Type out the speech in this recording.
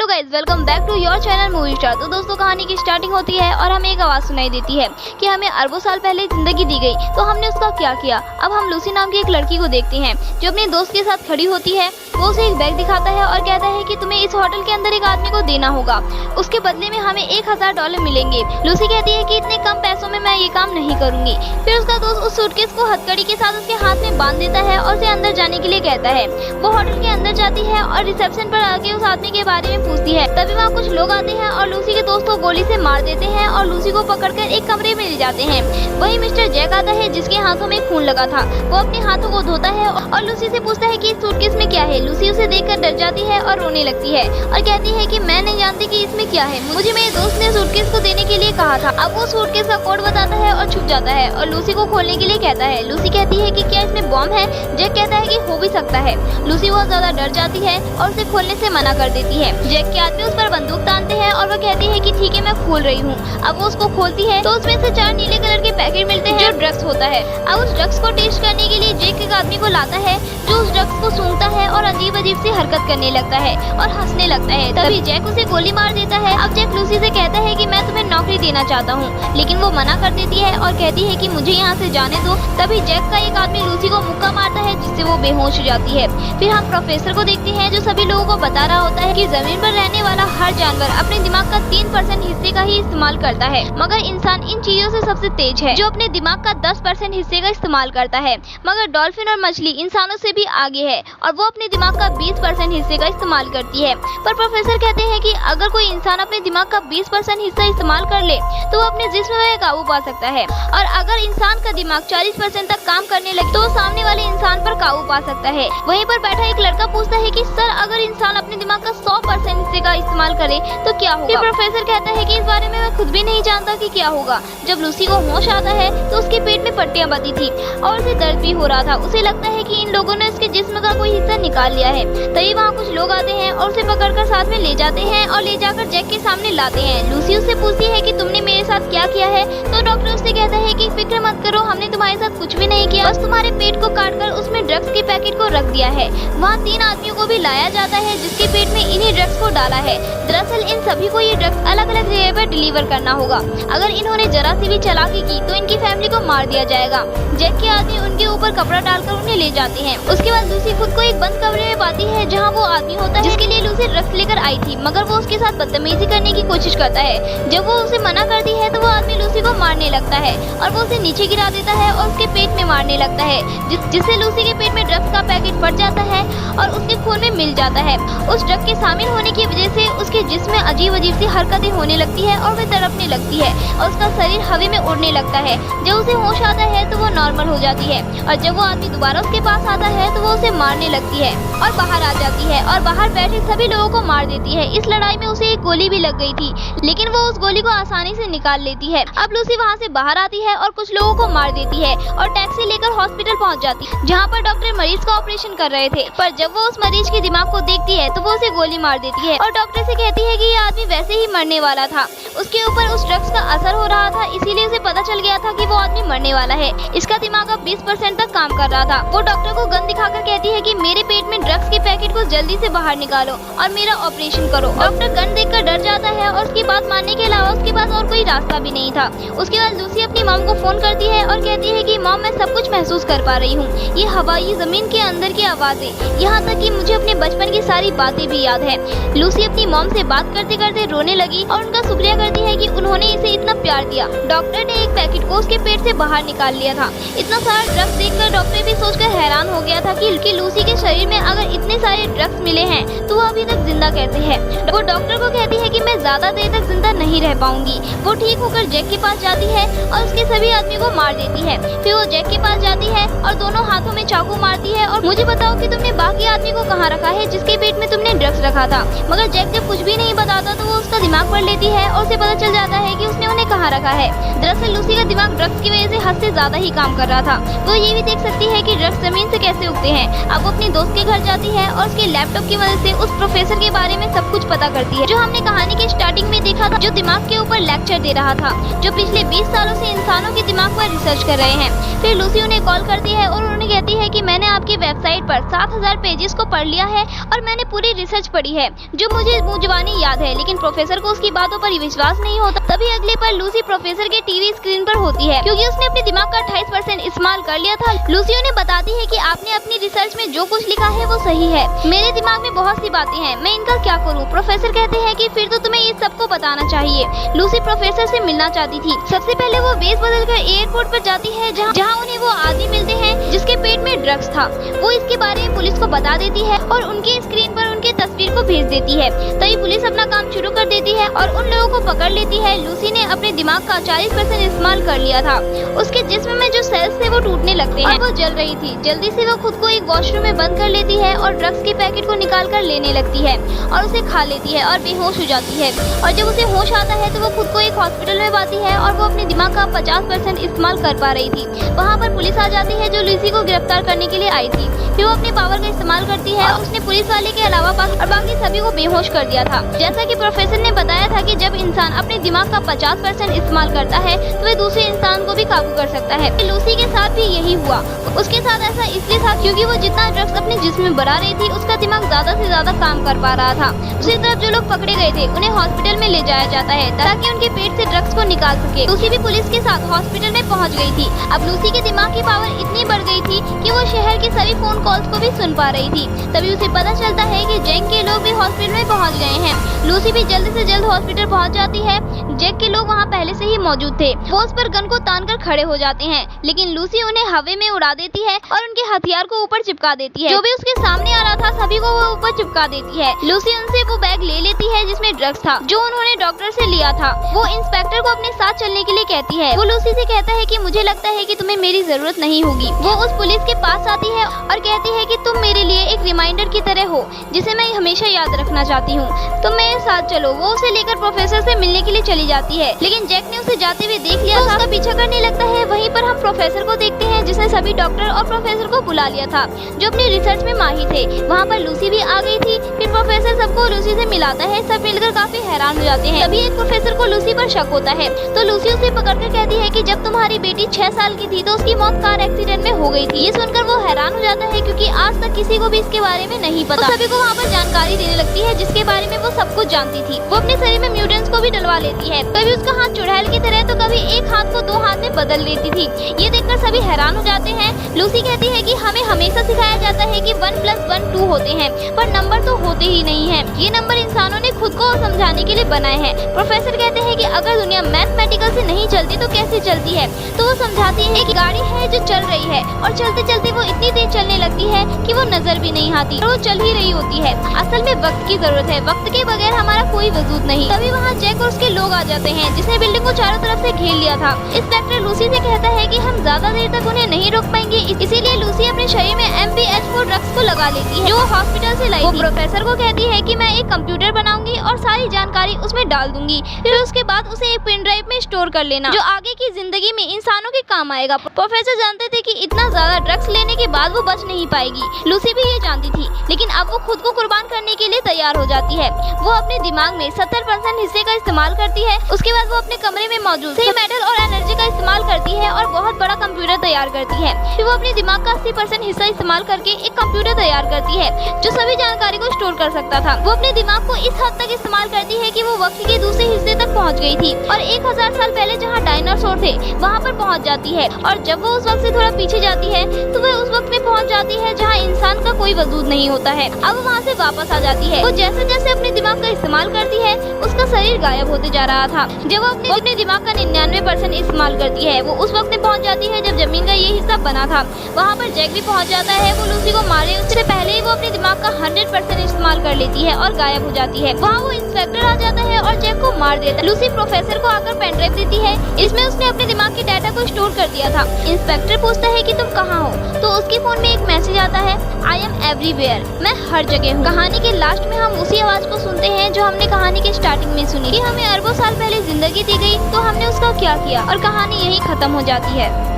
Guys welcome back to your channel movie star. तो दोस्तों कहानी की स्टार्टिंग होती है और हमें एक आवाज सुनाई देती है कि हमें अरबों साल पहले जिंदगी दी गई, तो हमने उसका क्या किया। अब हम लूसी नाम की एक लड़की को देखते हैं जो अपने दोस्त के साथ खड़ी होती है। वो उसे एक बैग दिखाता है और कहता है कि तुम्हें इस होटल के अंदर एक आदमी को देना होगा, उसके बदले में हमें $1000 मिलेंगे। लूसी कहती है कि इतने कम पैसों में मैं ये काम नहीं करूंगी। फिर उसका दोस्त उस सूटकेस को हथकड़ी के साथ उसके हाथ में बांध देता है और उसे अंदर जाने के लिए कहता है। वो होटल के अंदर जाती है और रिसेप्शन पर आके उस आदमी के बारे में पूछती है। तभी वहाँ कुछ लोग आते हैं और लूसी के दोस्त को गोली से मार देते हैं और लूसी को पकड़कर एक कमरे में ले जाते हैं। वहीं मिस्टर जैक आता है जिसके हाथों में खून लगा था। वो अपने हाथों को धोता है और लूसी से पूछता है कि इस सूटकेस में क्या है। लूसी उसे देखकर डर जाती है और रोने लगती है और कहती है कि मैं नहीं जानती कि इसमें क्या है, मुझे मेरे दोस्त ने सूटकेस को देने के लिए कहा था। अब वो सूटकेस का कोड बताता है और छुप जाता है और लूसी को खोलने के लिए कहता है। लूसी कहती है कि क्या इसमें बॉम्ब है। जैक कहता है कि हो भी सकता है। लूसी बहुत ज्यादा डर जाती है और उसे खोलने से मना कर देती है। जैक के आदमी उस पर बंदूक तानते हैं और वो कहती है कि ठीक है मैं खोल रही हूँ। अब वो उसको खोलती है तो उसमें से 4 नीले कलर के पैकेट मिलते हैं जो ड्रग्स होता है। अब उस ड्रग्स को टेस्ट करने के लिए जैक एक आदमी को लाता है जो उस ड्रग्स को सूंघता है और अजीब अजीब सी हरकत करने लगता है और हंसने लगता है। तभी जैक उसे गोली मार देता है। अब जैक लूसी से कहता है कि मैं तुम्हें नौकरी देना चाहता हूँ, लेकिन वो मना कर देती है और कहती है कि मुझे यहाँ से जाने दो। तभी जैक का एक आदमी लूसी को मुक्का मारता है जिससे वो बेहोश हो जाती है। फिर हम प्रोफेसर को देखते हैं जो सभी लोगों को बता रहा होता है कि जमीन पर रहने वाला हर जानवर अपने दिमाग का 3% हिस्से का ही इस्तेमाल करता है, मगर इंसान इन चीजों से सबसे तेज है जो अपने दिमाग का 10% हिस्से का इस्तेमाल करता है। मगर डॉल्फिन और मछली इंसानों से भी आगे है और वो अपने दिमाग का 20% हिस्से का इस्तेमाल करती है। पर प्रोफेसर कहते हैं कि अगर कोई इंसान अपने दिमाग का 20% हिस्सा इस्तेमाल कर ले तो वो अपने जिस्म में काबू पा सकता है, और अगर इंसान का दिमाग 40% तक काम करने लगे तो वो सामने वाले इंसान पर काबू पा सकता है। वहीं पर बैठा एक लड़का पूछता है कि सर अगर इंसान अपने दिमाग का 100% हिस्से का इस्तेमाल करे तो क्या होगा। फिर प्रोफेसर कहता है कि इस बारे में मैं खुद भी नहीं जानता कि क्या होगा। जब लूसी को होश आता है तो उसके पेट में पट्टियां बंधी थी और उसे दर्द भी हो रहा था। उसे लगता है कि इन लोगों ने इसके जिस्म का कोई हिस्सा निकाल लिया है। तभी वहाँ कुछ लोग आते हैं और उसे पकड़कर साथ में ले जाते हैं और ले जाकर जैक के सामने लाते हैं। लूसी उससे पूछती है कि तुमने मेरे साथ क्या किया है, तो डॉक्टर उससे कहता है कि फिक्र मत करो, हमने तुम्हारे साथ कुछ भी नहीं किया, बस तुम्हारे पेट को काटकर उसमें ड्रग्स के पैकेट को रख दिया है। वहाँ 3 आदमियों को भी लाया जाता है जिसके पेट में इन्हीं ड्रग्स को डाला है। दरअसल इन सभी को ये ड्रग्स अलग अलग जगह पर डिलीवर करना होगा। अगर इन्होंने जरा सी भी चालाकी की तो इनकी फैमिली को मार दिया जाएगा। जैक के आदमी उनके ऊपर कपड़ा डालकर उन्हें ले जाते हैं। उसके बाद लूसी खुद को एक बंद कमरे में पाती है जहाँ वो आदमी होता है जिसके लिए लूसी ड्रग्स लेकर आई थी, मगर वो उसके साथ बदतमीजी करने की कोशिश करता है। जब वो उसे मना करती है तो वो आदमी लूसी को मारने लगता है और वो उसे नीचे गिरा देता है और उसके पेट में मारने लगता है, जिससे लूसी के पेट में ड्रग्स का पैकेट फट जाता है और उसके खून में मिल जाता है। उस ड्रग के शामिल होने की वजह से उसके जिस्म में अजीब अजीब सी हरकतें होने लगती है और वह तड़पने लगती है और उसका शरीर हवा में उड़ने लगता है। जब उसे होश आता है तो वो नॉर्मल हो जाती है और जब वो आदमी दोबारा उसके पास आता है तो वो उसे मारने लगती है और बाहर आ जाती है और बाहर बैठे सभी लोगों को मार देती है। इस लड़ाई में उसे एक गोली भी लग गई थी, लेकिन वो उस गोली को आसानी से निकाल लेती है। अब लूसी वहाँ से बाहर आती है और कुछ लोगों को मार देती है और टैक्सी लेकर हॉस्पिटल पहुँच जाती है जहाँ पर डॉक्टर मरीज का ऑपरेशन कर रहे थे। पर जब वो उस मरीज के दिमाग को देखती है तो वो उसे गोली मार देती है और डॉक्टर से कहती है कि ये आदमी वैसे ही मरने वाला था, उसके ऊपर उस ड्रग्स का असर हो रहा था, इसीलिए उसे पता चल गया था कि वो आदमी मरने वाला है। इसका दिमाग अब 20% तक काम कर रहा था। वो डॉक्टर को गन दिखाकर कहती है कि मेरे पेट में ड्रग्स के पैकेट को जल्दी से बाहर निकालो और मेरा ऑपरेशन करो। डॉक्टर गन देखकर डर जाता है और उसकी बात मानने के अलावा उसके पास और कोई रास्ता भी नहीं था। उसके बाद लूसी अपनी मॉम को फोन करती है और कहती है कि मॉम मैं सब कुछ महसूस कर पा रही हूँ, ये हवा, ये जमीन के अंदर की आवाजें, यहाँ तक कि मुझे अपने बचपन की सारी बातें भी याद है। लूसी अपनी मॉम से बात करते करते रोने लगी और उनका शुक्रिया करती है कि उन्होंने इसे इतना प्यार दिया। डॉक्टर ने एक पैकेट को उसके पेट से बाहर निकाल लिया था। इतना सारा ड्रग्स देखकर डॉक्टर भी सोचकर हैरान हो गया था कि लूसी के शरीर में अगर इतने सारे ड्रग्स मिले हैं तो वो अभी तक जिंदा कैसे है। वो डॉक्टर को कहती है कि मैं ज्यादा देर तक जिंदा नहीं रह पाऊंगी। वो ठीक होकर जैक के पास जाती है और उसके सभी आदमी को मार देती है। फिर वो जैक के पास जाती है और दोनों हाथों में चाकू मारती है और मुझे बताओ कि तुमने बाकी आदमी को कहाँ रखा है जिसके पेट में तुमने ड्रग्स रखा था। मगर जैक जब कुछ भी नहीं बताता तो वो उसका दिमाग पढ़ लेती है और उसे पता चल जाता है कि उसने उन्हें कहाँ रखा है। दरअसल लूसी का दिमाग ड्रग्स की वजह से हद से ज्यादा ही काम कर रहा था। वो ये भी देख सकती है कि ड्रग्स जमीन से कैसे उगते हैं। अब वो अपने दोस्त के घर जाती है और उसके लैपटॉप की मदद से उस प्रोफेसर के बारे में सब कुछ पता करती है जो हमने कहानी के स्टार्टिंग में देखा था, जो दिमाग के ऊपर लेक्चर दे रहा था, जो पिछले 20 सालों से इंसानों के दिमाग पर रिसर्च कर रहे हैं। फिर लूसी उन्हें कॉल करती है और उन्हें कहती है कि मैंने आपकी वेबसाइट पर 7000 पेजेस को पढ़ लिया है और मैंने पूरी रिसर्च पढ़ी है जो मुझे कहानी याद है, लेकिन प्रोफेसर को उसकी बातों पर विश्वास नहीं होता। तभी अगले पल लूसी प्रोफेसर के टीवी स्क्रीन पर होती है, क्योंकि उसने अपने दिमाग का 28% इस्तेमाल कर लिया था। लूसी उन्हें बताती है कि आपने अपनी रिसर्च में जो कुछ लिखा है वो सही है। मेरे दिमाग में बहुत सी बातें हैं, मैं इनका क्या करूं? प्रोफेसर कहते हैं कि फिर तो तुम्हें ये सबको बताना चाहिए। लूसी प्रोफेसर से मिलना चाहती थी। सबसे पहले वो बेस बदलकर एयरपोर्ट पर जाती है, जहाँ उन्हें वो आदमी मिलते हैं जिसके पेट में ड्रग्स था। वो इसके बारे में पुलिस को बता देती है और उनके स्क्रीन पर उनके तस्वीर को भेज देती है। तभी पुलिस अपना काम शुरू कर देती है और उन लोगों को पकड़ लेती है। लूसी ने अपने दिमाग का 40% इस्तेमाल कर लिया था। उसके जिस्म में जो सेल्स थे वो टूटने लगते हैं और वो जल रही थी। जल्दी से वो खुद को एक वॉशरूम में बंद कर लेती है और ड्रग्स के पैकेट को निकाल कर लेने लगती है और उसे खा लेती है और बेहोश हो जाती है। और जब उसे होश आता है तो वो खुद को एक हॉस्पिटल में पाती है और वो अपने दिमाग का 50% इस्तेमाल कर पा रही थी। वहाँ पर पुलिस आ जाती है जो लूसी को गिरफ्तार करने के लिए आई थी। फिर वो अपने पावर का इस्तेमाल करती है और उसने पुलिस वाले के अलावा बाकी सभी को बेहोश कर दिया था। जैसा कि प्रोफेसर ने बताया था कि जब इंसान अपने दिमाग का 50% इस्तेमाल करता है तो वह दूसरे इंसान को भी काबू कर सकता है। लूसी के साथ भी यही हुआ। उसके साथ ऐसा इसलिए था क्योंकि वो जितना ड्रग्स अपने जिस्म में भरा रही थी उसका दिमाग ज्यादा से ज्यादा काम कर पा रहा था। दूसरी तरफ जो लोग पकड़े गए थे उन्हें हॉस्पिटल में ले जाया जाता है ताकि उनके पेट से ड्रग्स को निकाल सके। लूसी भी पुलिस के साथ हॉस्पिटल में पहुंच गई थी। अब लूसी के दिमाग की पावर इतनी बढ़ गई थी कि वो शहर के सभी फोन कॉल्स को भी सुन पा रही थी। तभी उसे पता चलता है कि जैक के लोग भी हॉस्पिटल में पहुंच गए हैं। लूसी भी जल्द से जल्द हॉस्पिटल पहुंच जाती है। जैक के लोग वहां पहले से ही मौजूद थे। वो उस पर गन को तान कर खड़े हो जाते हैं, लेकिन लूसी उन्हें हवा में उड़ा देती है और उनके हथियार को ऊपर चिपका देती है। जो भी उसके सामने आ रहा था सभी को वो ऊपर चिपका देती है। लूसी उनसे वो बैग ले लेती है जिसमें ड्रग्स था जो उन्होंने डॉक्टर से लिया था। वो इंस्पेक्टर को अपने साथ चलने के लिए कहती है। वो लूसी से कहता है कि मुझे लगता है कि तुम्हें मेरी जरूरत नहीं होगी। वो उस पुलिस के पास आती है और कहती है कि तुम मेरे लिए एक रिमाइंडर की तरह हो जिसे मैं हमेशा याद रखना चाहती हूँ। तुम मेरे साथ चलो। वो उसे लेकर प्रोफेसर से मिलने के लिए चली जाती है, लेकिन जैक ने उसे जाते हुए देख लिया था, उसका पीछा करने लगता है। वहीं पर हम प्रोफेसर को देखते हैं जिसने सभी डॉक्टर और प्रोफेसर को बुला लिया था जो अपनी रिसर्च में माहिर थे। वहाँ पर लूसी भी आ गई थी। फिर प्रोफेसर सबको लूसी से मिलाता है। सब मिलकर काफी हैरान हो जाते हैं। तभी एक प्रोफेसर को लूसी पर शक होता है तो लूसी उसे पकड़कर कहती है कि जब तुम्हारी बेटी 6 साल की थी तो उसकी मौत कार एक्सीडेंट में हो गई थी। ये सुनकर वो हैरान हो जाता है क्योंकि आज तक किसी को भी इसके बारे में नहीं पता। तो सभी को वहाँ पर जानकारी देने लगती है जिसके बारे में वो सब कुछ जानती थी। वो अपने शरीर में म्यूटेंट्स को भी डलवा लेती है। कभी उसका हाथ चुड़ैल की तरह तो कभी एक हाथ को 2 हाथ में बदल लेती थी। ये देखकर सभी हैरान हो जाते हैं। लूसी कहती है कि हमें हमेशा सिखाया जाता है कि 1 + 1 2 होते हैं, पर नंबर तो होते ही नहीं है। ये नंबर इंसानों ने खुद को समझाने के लिए बनाए हैं। प्रोफेसर कहते हैं कि अगर दुनिया मैथमेटिकल से नहीं चलती तो कैसे चलती है? तो वो समझाती है कि गाड़ी है जो चल रही है और चलते चलते वो इतनी तेज चलने लगती है कि वो नजर भी नहीं आती और वो चल ही रही होती है। असल में वक्त की जरूरत है, वक्त के बगैर हमारा कोई वजूद नहीं। तभी वहाँ जैक और उसके लोग आ जाते हैं जिसने बिल्डिंग को चारों तरफ से घेर लिया था। इंस्पेक्टर लूसी से कहता है कि हम ज्यादा देर तक उन्हें नहीं रोक पाएंगे, इसीलिए लूसी अपने शरीर में MPH4 ड्रग्स को लगा लेती है जो हॉस्पिटल से लाई थी। वो प्रोफेसर को कहती है कि मैं एक कंप्यूटर बनाऊंगी और सारी जानकारी उसमें डाल दूंगी, फिर उसके बाद उसे एक पेन ड्राइव में स्टोर कर लेना जो आगे की जिंदगी में इंसानों के काम आएगा। प्रोफेसर जानते थे कि इतना ज्यादा ड्रग्स लेने के बाद वो बच नहीं पाएगी। लूसी भी ये जानती थी, लेकिन अब वो खुद को कुर्बान करने के लिए तैयार हो जाती है। वो अपने दिमाग में 70% हिस्से का इस्तेमाल करती है। उसके बाद वो अपने कमरे में मौजूद से मेटल और एनर्जी का इस्तेमाल करती है और बहुत बड़ा कंप्यूटर तैयार करती है। फिर वो अपने दिमाग का 80% हिस्सा इस्तेमाल करके एक कंप्यूटर तैयार करती है जो सभी जानकारी को स्टोर कर सकता था। वो अपने दिमाग को इस हद तक इस्तेमाल करती है कि वो वक्त के दूसरे हिस्से तक पहुंच गई थी और 1000 साल पहले जहां डायनासोर थे वहां पर पहुंच जाती है। और जब वो उस वक्त से थोड़ा पीछे जाती है तो वह उस वक्त में पहुंच जाती है जहां इंसान का कोई वजूद नहीं होता है। अब वहां से वापस आ जाती है। वो जैसे जैसे अपने दिमाग का इस्तेमाल करती है उसका शरीर गायब होते जा रहा था। जब वो अपने दिमाग का 99% इस्तेमाल करती है वो उस वक्त में पहुंच जाती है जब जमीन का ये हिस्सा बना था। वहाँ पर जैक भी पहुँच जाता है। वो लूसी को मारे उससे पहले ही वो अपने दिमाग का 100% इस्तेमाल कर लेती है और गायब हो जाती है। वहाँ वो इंस्पेक्टर आ जाता है और जैक को मार देता है। लूसी प्रोफेसर को आकर पेन ड्राइव देती है, इसमें उसने अपने दिमाग के डाटा को स्टोर कर दिया था। इंस्पेक्टर पूछता है कि तुम कहाँ हो, तो उसके फोन में एक मैसेज आता है, आई एम एवरीवेयर, मैं हर जगह हूँ। कहानी के लास्ट में हम उसी आवाज को सुनते हैं जो हमने कहानी के स्टार्टिंग में सुनी कि हमें अरबों साल पहले जिंदगी दी गई तो हमने उसका क्या किया, और कहानी यहीं खत्म हो जाती है।